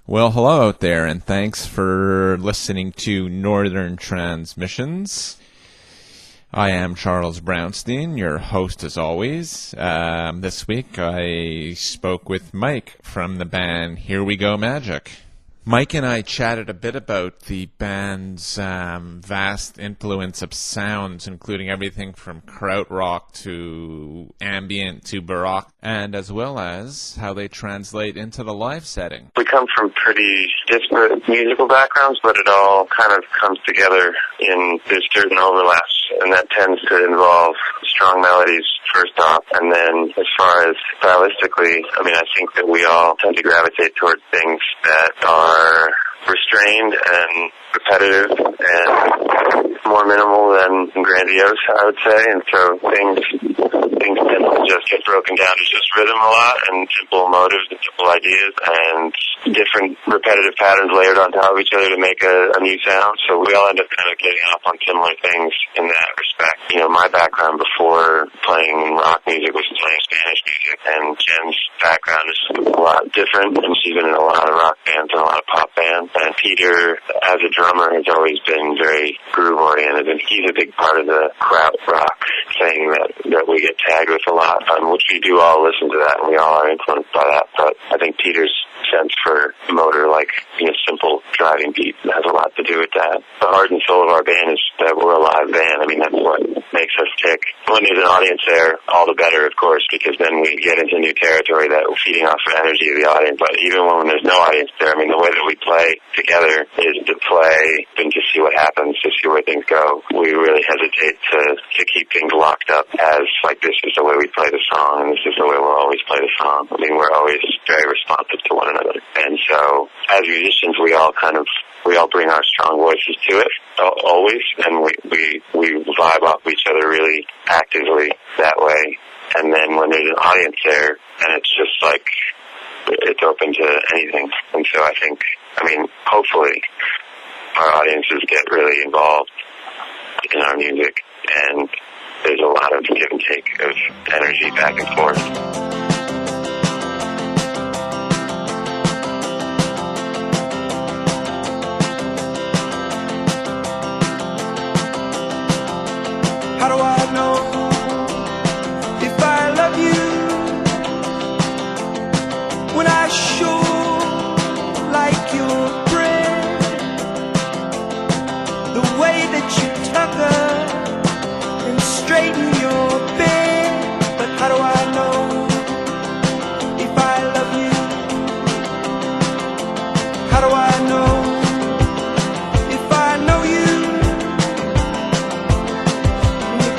Well, hello out there, and thanks for listening to Northern Transmissions. I am Charles Brownstein, your host as always. This week I spoke with Mike from the band Here We Go Magic. Mike and I chatted a bit about the band's vast influence of sounds, including everything from krautrock to ambient to baroque, and as well as how they translate into the live setting. We come from pretty disparate musical backgrounds, but it all kind of comes together in there's certain overlaps, and that tends to involve strong melodies first off, and then as far as stylistically, I think that we all tend to gravitate towards things that are restrained and repetitive and more minimal than grandiose, I would say. And so things tend to just get broken down to just rhythm a lot and simple motives and simple ideas and different repetitive patterns layered on top of each other to make a new sound. So we all end up kind of getting off on similar things in that respect. My background before playing rock music was playing Spanish music, and Jen's background is a lot different, and she's been in a lot of rock bands and a lot of pop bands. And Peter, as a drummer, has always been very groove-oriented, and he's a big part of the krautrock thing that we get tagged with a lot, which we do all listen to that, and we all are influenced by that. But I think Peter's sense for motor, simple driving beat, has a lot to do with that. The heart and soul of our band is that we're a live band. That's what makes us tick. When there's an audience there, all the better, of course, because then we get into new territory that we're feeding off the energy of the audience. But even when there's no audience there, the way that we play together is to play and to see what happens, to see where things go. We really hesitate to keep things locked up as, this is the way we play the song, and this is the way we'll always play the song. We're always very responsive to one another. And so, as musicians, we all bring our strong voices to it, always, and we vibe off each other really actively that way. And then when there's an audience there, then it's just it's open to anything. And so I think, hopefully our audiences get really involved in our music, and there's a lot of give and take of energy back and forth. How do I know if I love you when I sure like your breath, the way that you tuck her and straighten your bed? But how do I know if I love you? How do I know if I know you?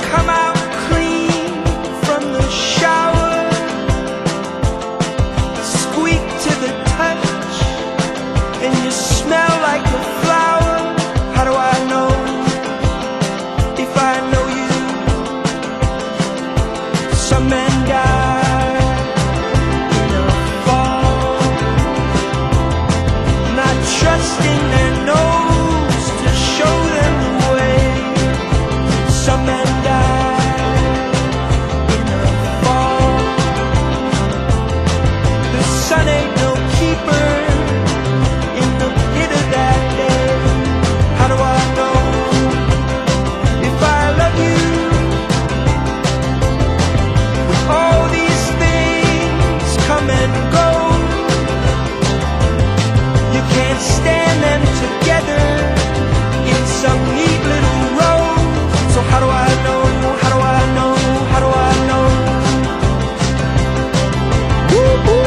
Come out clean from the shower, squeak to the touch, and you smell like a flower. How do I know if I know you? Some men die in a fall, not trusting their nose to show them the way. Some men sun ain't no keeper in the pit of that day. How do I know if I love you? With all these things come and go, you can't stand them together in some neat little row. So how do I know? How do I know? How do I know? Woo-hoo.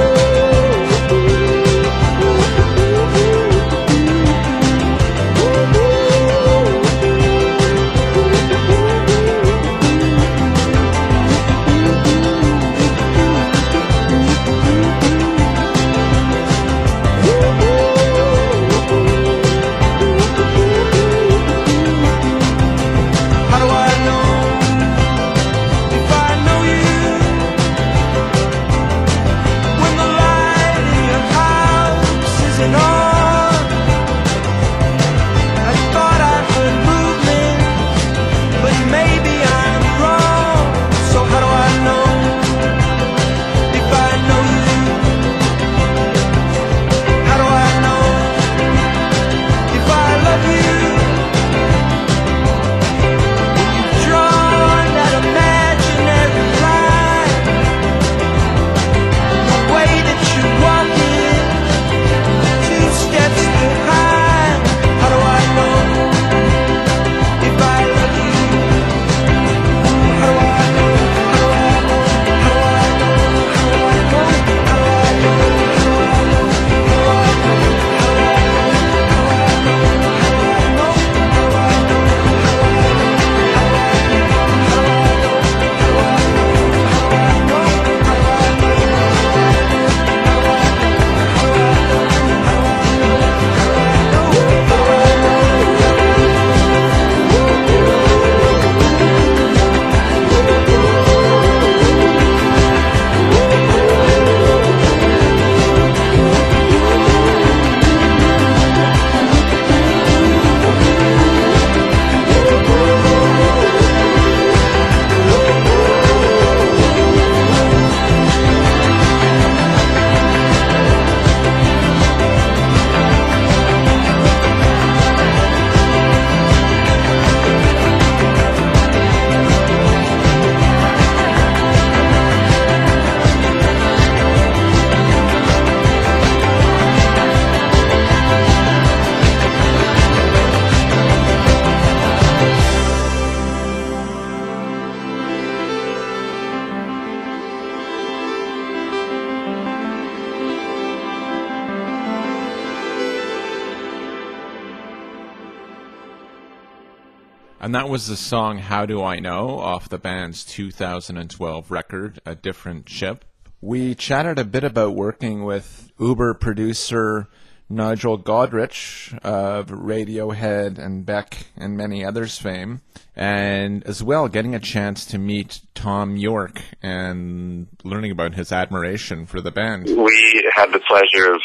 And that was the song How Do I Know off the band's 2012 record, A Different Ship. We chatted a bit about working with Uber producer Nigel Godrich of Radiohead and Beck and many others fame, and as well getting a chance to meet Thom Yorke and learning about his admiration for the band. We had the pleasure of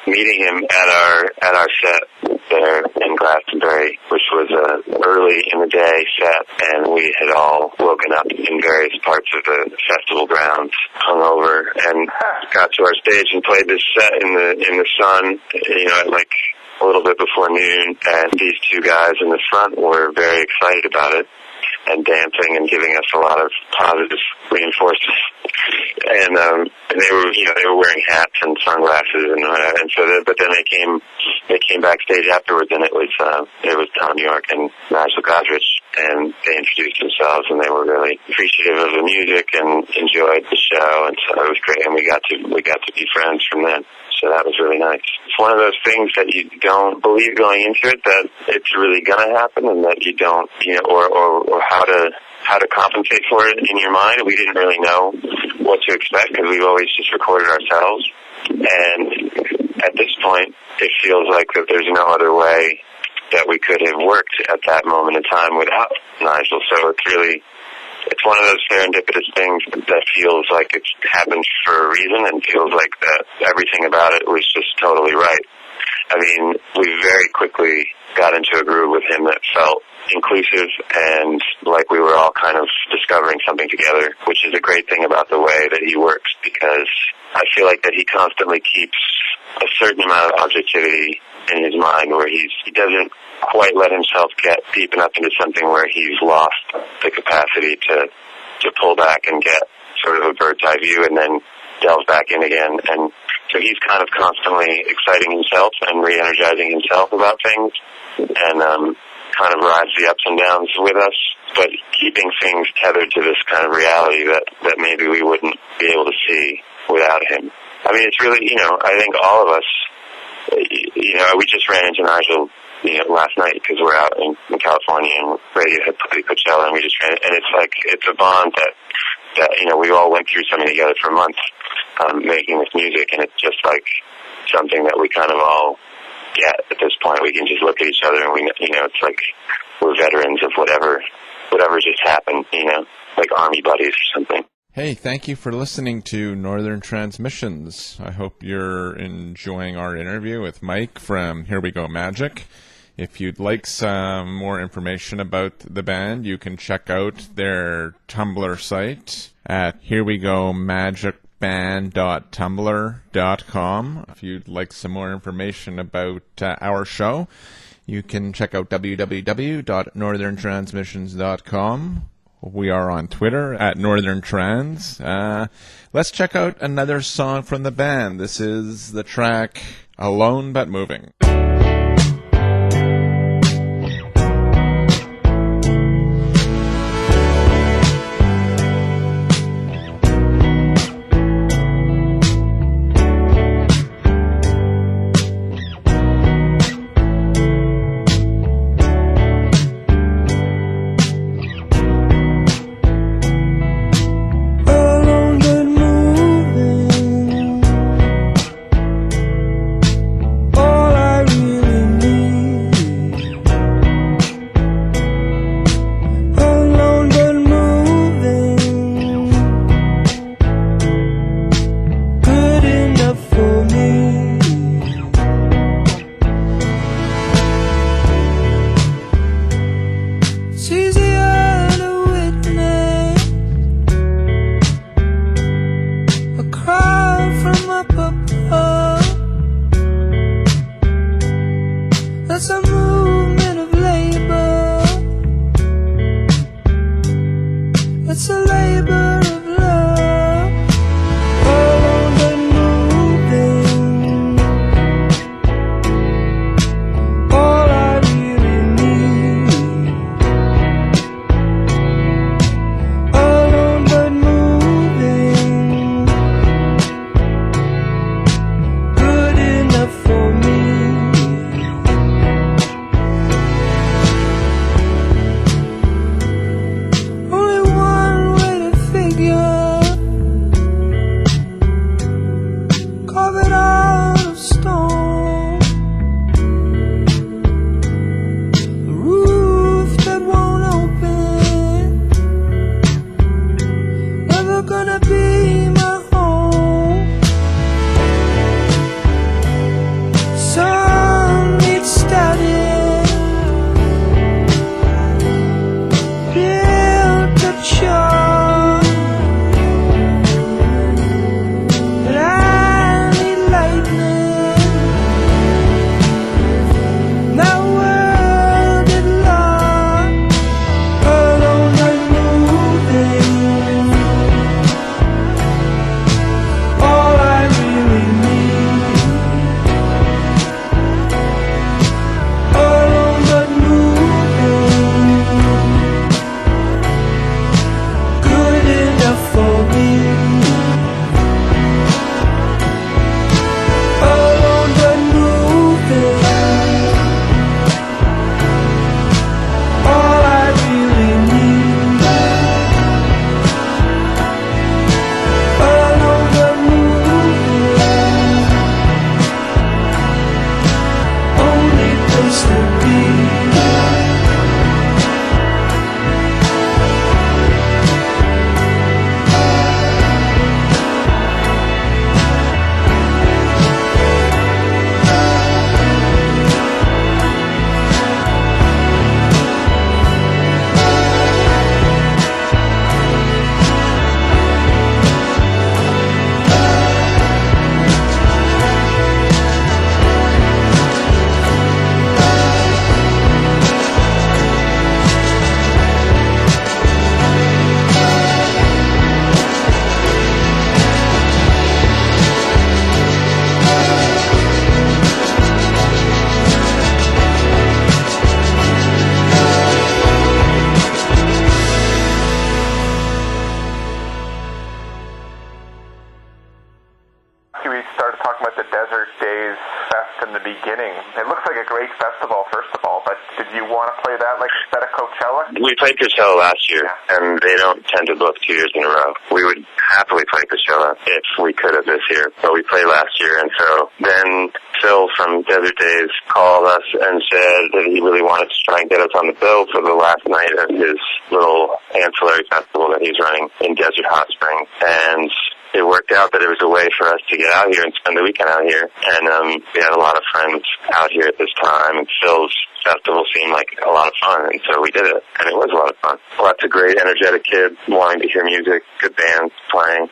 meeting him at our set there in Glastonbury, which was early in the day set, and we had all woken up in various parts of the festival grounds, hungover, and got to our stage and played this set in the sun, at like a little bit before noon, and these two guys in the front were very excited about it and dancing and giving us a lot of positive reinforcement. And they were wearing hats and sunglasses and so but then they came backstage afterwards, and it was Thom Yorke and Nigel Godrich, and they introduced themselves, and they were really appreciative of the music and enjoyed the show, and so it was great, and we got to be friends from then. So that was really nice. It's one of those things that you don't believe going into it, that it's really going to happen, and that you don't, or how to compensate for it in your mind. We didn't really know what to expect because we've always just recorded ourselves. And at this point, it feels like that there's no other way that we could have worked at that moment in time without Nigel. So it's one of those serendipitous things that feels like it's happened for a reason, and feels like that everything about it was just totally right. I mean, we very quickly got into a groove with him that felt inclusive and like we were all kind of discovering something together, which is a great thing about the way that he works, because I feel like that he constantly keeps a certain amount of objectivity in his mind, where he doesn't quite let himself get deep enough into something where he's lost the capacity to pull back and get sort of a bird's eye view and then delve back in again. And so he's kind of constantly exciting himself and re-energizing himself about things, and kind of rides the ups and downs with us, but keeping things tethered to this kind of reality that maybe we wouldn't be able to see without him. I mean, it's really, I think all of us, we just ran into Nigel, last night because we're out in California, and Radiohead played Coachella, and we just ran, and it's like, it's a bond that we all went through something together for months, making this music, and it's just like something that we kind of all get at this point. We can just look at each other, and it's like we're veterans of whatever just happened, like army buddies or something. Hey, thank you for listening to Northern Transmissions. I hope you're enjoying our interview with Mike from Here We Go Magic. If you'd like some more information about the band, you can check out their Tumblr site at herewegomagicband.tumblr.com. If you'd like some more information about our show, you can check out www.northerntransmissions.com. We are on Twitter at Northern Trans. Let's check out another song from the band. This is the track Alone But Moving. All I carve it out of stone. A roof that won't open, never gonna be my home. Some need static, built a charm, but I need lightning. My world is lost, alone and moving. All I really need, alone but moving, good enough for me. Alone but moving, all I really need. Alone but moving, only place to be. We started talking about the Desert Days Fest in the beginning. It looks like a great festival, first of all, but did you want to play that like instead of Coachella? We played Coachella last year, and they don't tend to book 2 years in a row. We would happily play Coachella if we could have this year, but we played last year, and so then Phil from Desert Days called us and said that he really wanted to try and get us on the bill for the last night of his little ancillary festival that he's running in Desert Hot Springs, and it worked out that it was a way for us to get out here and spend the weekend out here. And we had a lot of friends out here at this time, and Phil's festival seemed like a lot of fun, and so we did it, and it was a lot of fun. Lots of great, energetic kids wanting to hear music, good bands playing.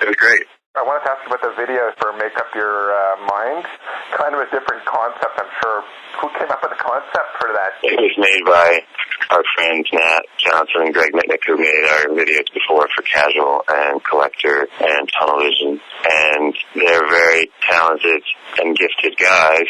It was great. I wanted to ask you about the video for Make Up Your Mind. Kind of a different concept, I'm sure. Who came up with the concept for that? It was made by our friends Nat Johnson and Greg Mitnick, who made our videos before for Casual and Collector and Tunnel Vision. And they're very talented and gifted guys.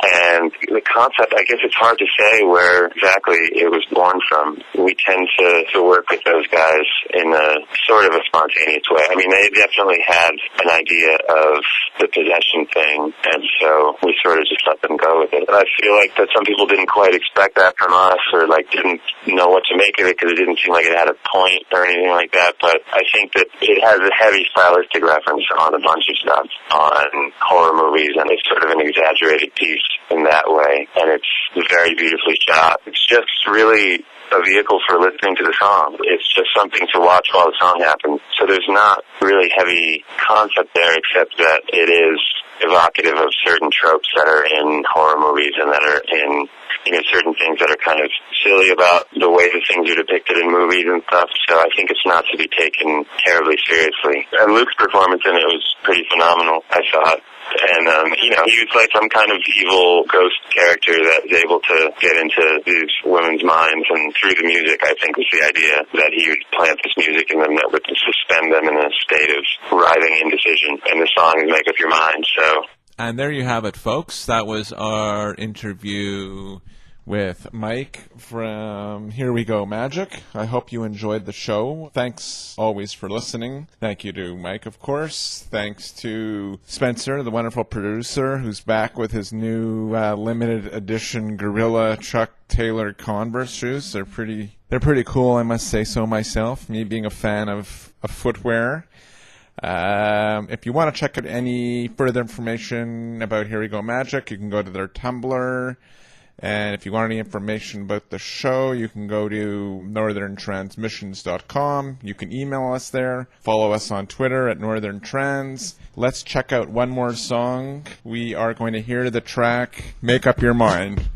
And the concept, I guess it's hard to say where exactly it was born from. We tend to work with those guys in a sort of a spontaneous way. I mean, they definitely had an idea of the possession thing, and so we sort of just let them go with it. And I feel like that some people didn't quite expect that from us, or like didn't know what to make of it because it didn't seem like it had a point or anything like that. But I think that it has a heavy stylistic reference on a bunch of stuff, on horror movies, and it's sort of an exaggerated piece in that way, and it's very beautifully shot. It's just really a vehicle for listening to the song. It's just something to watch while the song happens. So there's not really heavy concept there, except that it is evocative of certain tropes that are in horror movies and that are in, certain things that are kind of silly about the way that things are depicted in movies and stuff. So I think it's not to be taken terribly seriously. And Luke's performance in it was pretty phenomenal, I thought. And, he was like some kind of evil ghost character that was able to get into these women's minds, and through the music, I think, was the idea that he would plant this music in them that would suspend them in a state of writhing indecision. And the song is Make Up Your Mind, so... And there you have it, folks. That was our interview with Mike from Here We Go Magic. I hope you enjoyed the show. Thanks always for listening. Thank you to Mike, of course. Thanks to Spencer, the wonderful producer, who's back with his new limited edition Gorilla Chuck Taylor Converse shoes. They're pretty cool, I must say so myself, me being a fan of footwear. If you want to check out any further information about Here We Go Magic, you can go to their Tumblr. And if you want any information about the show, you can go to northerntransmissions.com. You can email us there. Follow us on Twitter at Northern Trans. Let's check out one more song. We are going to hear the track Make Up Your Mind.